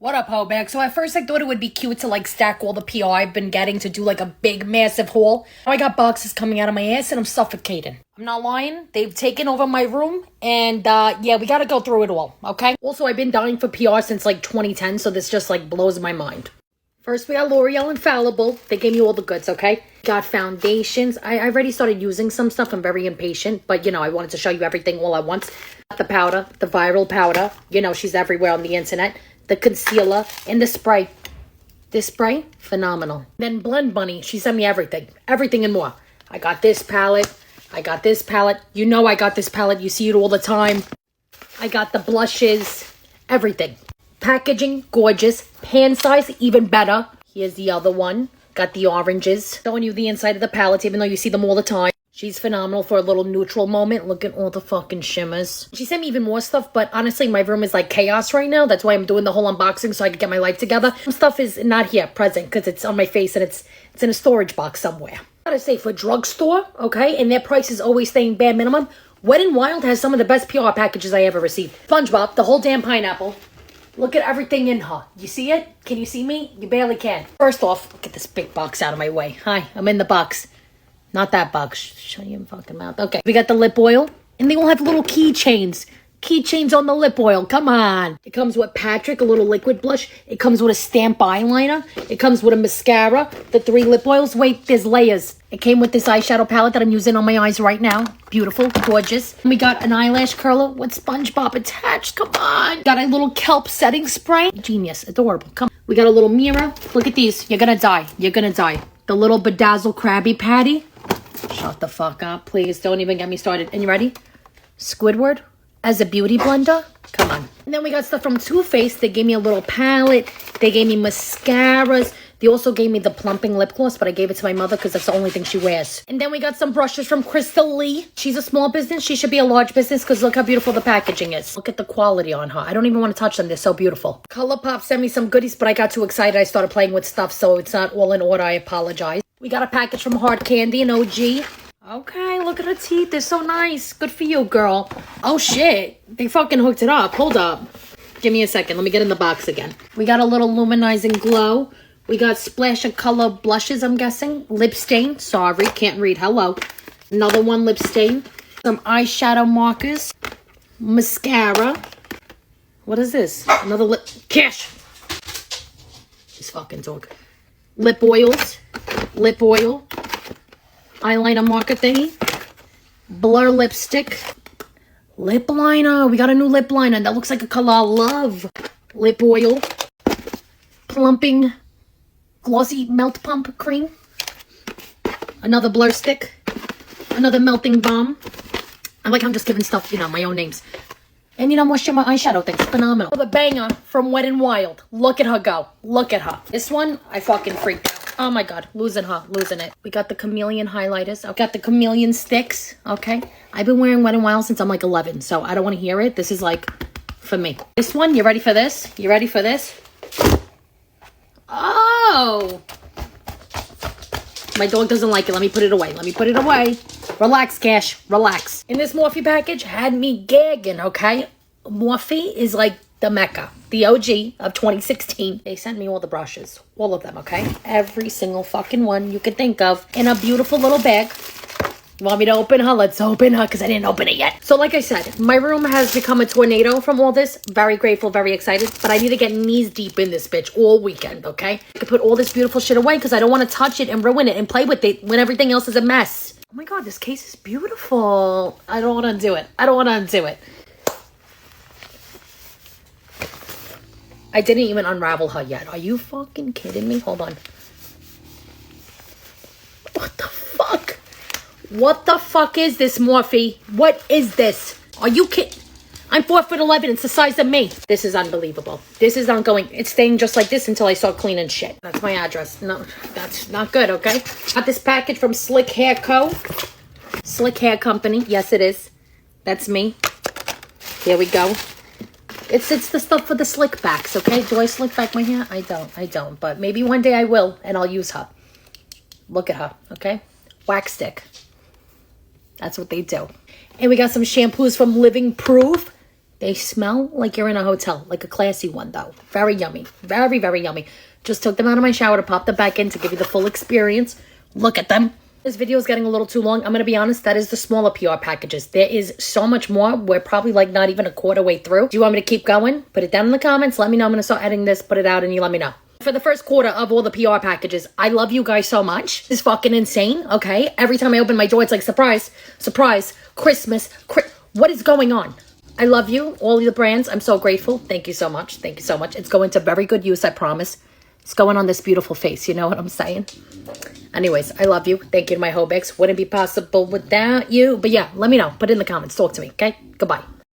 What up, ho bag? So at first I thought it would be cute to like stack all the PR I've been getting to do like a big massive haul. Now I got boxes coming out of my ass and I'm suffocating. I'm not lying. They've taken over my room and yeah, we gotta go through it all, okay? Also, I've been dying for PR since like 2010, so this just like blows my mind. First, we got L'Oreal Infallible. They gave me all the goods, okay? Got foundations. I already started using some stuff. I'm very impatient, but you know, I wanted to show you everything all at once. Got the powder, the viral powder. You know, she's everywhere on the internet. The concealer and the spray. This spray, phenomenal. Then Blend Bunny, she sent me everything. Everything and more. I got this palette. I got this palette. You know I got this palette. You see it all the time. I got the blushes. Everything. Packaging, gorgeous. Pan size, even better. Here's the other one. Got the oranges. Showing you the inside of the palettes, even though you see them all the time. She's phenomenal for a little neutral moment. Look at all the fucking shimmers. She sent me even more stuff, but honestly, my room is like chaos right now. That's why I'm doing the whole unboxing so I can get my life together. Some stuff is not here, present, because it's on my face and it's in a storage box somewhere. I gotta say, for drugstore, okay, and their price is always staying bare minimum, Wet n Wild has some of the best PR packages I ever received. SpongeBob, the whole damn pineapple. Look at everything in her. You see it? Can you see me? You barely can. First off, get this big box out of my way. Hi, I'm in the box. Not that box. Shut your fucking mouth. Okay, we got the lip oil. And they all have little keychains. Keychains on the lip oil. Come on. It comes with Patrick, a little liquid blush. It comes with a stamp eyeliner. It comes with a mascara. The 3 lip oils. Wait, there's layers. It came with this eyeshadow palette that I'm using on my eyes right now. Beautiful. Gorgeous. And we got an eyelash curler with SpongeBob attached. Come on. Got a little kelp setting spray. Genius. Adorable. Come on. We got a little mirror. Look at these. You're gonna die. You're gonna die. The little bedazzled Krabby Patty. Shut the fuck up, please. Don't even get me started. And you ready? Squidward as a beauty blender. Come on. And then we got stuff from Too Faced. They gave me a little palette. They gave me mascaras. They also gave me the plumping lip gloss, but I gave it to my mother because that's the only thing she wears. And then we got some brushes from Crystal Lee. She's a small business. She should be a large business because look how beautiful the packaging is. Look at the quality on her. I don't even want to touch them. They're so beautiful. ColourPop sent me some goodies, but I got too excited. I started playing with stuff, so it's not all in order. I apologize. We got a package from Hard Candy, an OG. Okay, look at her teeth. They're so nice. Good for you, girl. Oh, shit. They fucking hooked it up. Hold up. Give me a second. Let me get in the box again. We got a little luminizing glow. We got splash of color blushes, I'm guessing. Lip stain. Sorry, can't read. Hello. Another one, lip stain. Some eyeshadow markers. Mascara. What is this? Another lip... Cash! This fucking dog. Lip oils. Lip oil. Eyeliner marker thingy. Blur lipstick. Lip liner. We got a new lip liner. That looks like a color I love. Lip oil. Plumping... glossy melt pump cream. Another blur stick. Another melting balm. I like how I'm just giving stuff, you know, my own names. And you know, more shimmer eyeshadow things. Phenomenal. The banger from Wet n Wild. Look at her go. Look at her. This one, I fucking freaked out. Oh my god. Losing her. Losing it. We got the chameleon highlighters. I got the chameleon sticks. Okay. I've been wearing Wet n Wild since I'm like 11. So I don't want to hear it. This is like for me. This one, you ready for this? You ready for this? Oh, my dog doesn't like it. Let me put it away. Let me put it away. Relax, Cash. Relax. And this Morphe package had me gagging, okay? Morphe is like the Mecca, the OG of 2016. They sent me all the brushes. All of them, okay? Every single fucking one you could think of in a beautiful little bag. You want me to open her? Let's open her because I didn't open it yet. So like I said, my room has become a tornado from all this. Very grateful, very excited. But I need to get knees deep in this bitch all weekend, okay? I can put all this beautiful shit away because I don't want to touch it and ruin it and play with it when everything else is a mess. Oh my god, this case is beautiful. I don't want to undo it. I don't want to undo it. I didn't even unravel her yet. Are you fucking kidding me? Hold on. What the fuck? What the fuck is this, Morphe? What is this? Are you kidding? I'm 4'11". It's the size of me. This is unbelievable. This is not going. It's staying just like this until I start cleaning shit. That's my address. No, that's not good, okay? Got this package from Slick Hair Co. Slick Hair Company. Yes, it is. That's me. Here we go. It's the stuff for the slick backs, okay? Do I slick back my hair? I don't. But maybe one day I will, and I'll use her. Look at her, okay? Wax stick. That's what they do. And we got some shampoos from Living Proof. They smell like you're in a hotel, like a classy one though. Very yummy. Very, very yummy. Just took them out of my shower to pop them back in to give you the full experience. Look at them. This video is getting a little too long. I'm going to be honest, that is the smaller PR packages. There is so much more. We're probably like not even a quarter way through. Do you want me to keep going? Put it down in the comments. Let me know. I'm going to start editing this, put it out, and you let me know. For the first quarter of all the PR packages, I love you guys so much. It's fucking insane, okay? Every time I open my door, it's like, surprise, surprise, Christmas, what is going on? I love you, all the brands. I'm so grateful. Thank you so much. Thank you so much. It's going to very good use, I promise. It's going on this beautiful face, you know what I'm saying? Anyways, I love you. Thank you to my Hobex. Wouldn't be possible without you. But yeah, let me know. Put it in the comments. Talk to me, okay? Goodbye.